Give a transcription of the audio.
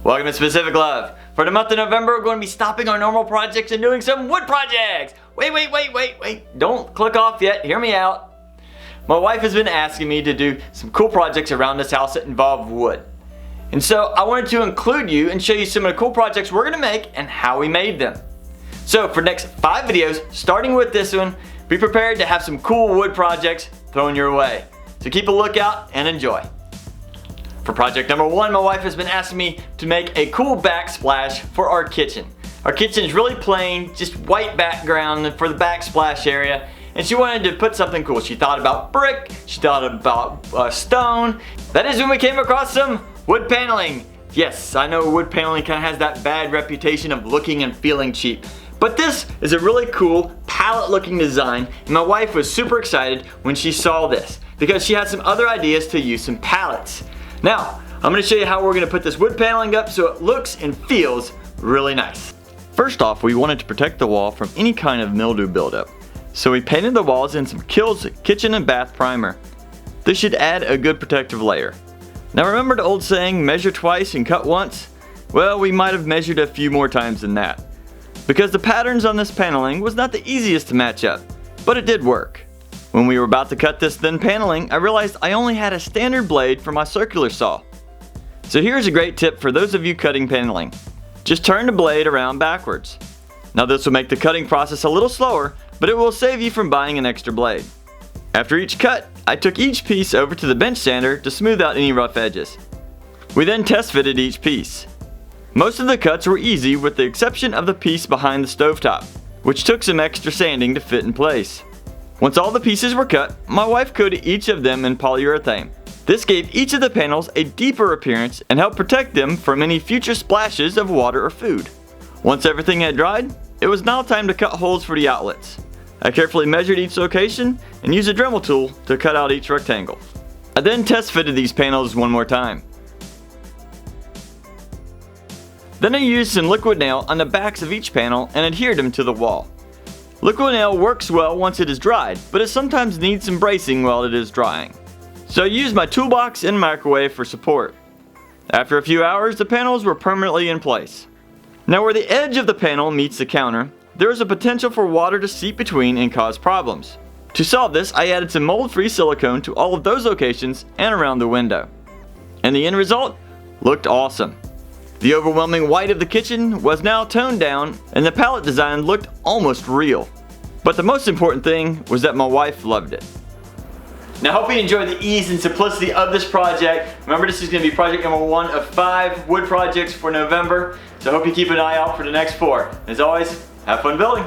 Welcome to Specific Love. For the month of November, we're going to be stopping our normal projects and doing some wood projects. Wait. Don't click off yet. Hear me out. My wife has been asking me to do some cool projects around this house that involve wood. And so I wanted to include you and show you some of the cool projects we're going to make and how we made them. So for the next 5 videos, starting with this one, be prepared to have some cool wood projects thrown your way. So keep a lookout and enjoy. For project number 1, my wife has been asking me to make a cool backsplash for our kitchen. Our kitchen is really plain, just white background for the backsplash area, and she wanted to put something cool. She thought about brick, she thought about stone. That is when we came across some wood paneling. Yes, I know wood paneling kind of has that bad reputation of looking and feeling cheap. But this is a really cool pallet looking design, and my wife was super excited when she saw this because she had some other ideas to use some pallets. Now, I'm going to show you how we're going to put this wood paneling up so it looks and feels really nice. First off, we wanted to protect the wall from any kind of mildew buildup. So we painted the walls in some Kills kitchen and bath primer. This should add a good protective layer. Now remember the old saying, measure twice and cut once? Well, we might have measured a few more times than that. Because the patterns on this paneling was not the easiest to match up, but it did work. When we were about to cut this thin paneling, I realized I only had a standard blade for my circular saw. So here's a great tip for those of you cutting paneling. Just turn the blade around backwards. Now this will make the cutting process a little slower, but it will save you from buying an extra blade. After each cut, I took each piece over to the bench sander to smooth out any rough edges. We then test fitted each piece. Most of the cuts were easy with the exception of the piece behind the stovetop, which took some extra sanding to fit in place. Once all the pieces were cut, my wife coated each of them in polyurethane. This gave each of the panels a deeper appearance and helped protect them from any future splashes of water or food. Once everything had dried, it was now time to cut holes for the outlets. I carefully measured each location and used a Dremel tool to cut out each rectangle. I then test fitted these panels one more time. Then I used some liquid nail on the backs of each panel and adhered them to the wall. Liquid nail works well once it is dried, but it sometimes needs some bracing while it is drying. So I used my toolbox and microwave for support. After a few hours, the panels were permanently in place. Now where the edge of the panel meets the counter, there is a potential for water to seep between and cause problems. To solve this, I added some mold-free silicone to all of those locations and around the window. And the end result looked awesome. The overwhelming white of the kitchen was now toned down and the pallet design looked almost real. But the most important thing was that my wife loved it. Now I hope you enjoyed the ease and simplicity of this project. Remember, this is going to be project number 1 of 5 wood projects for November. So I hope you keep an eye out for the next 4. As always, have fun building!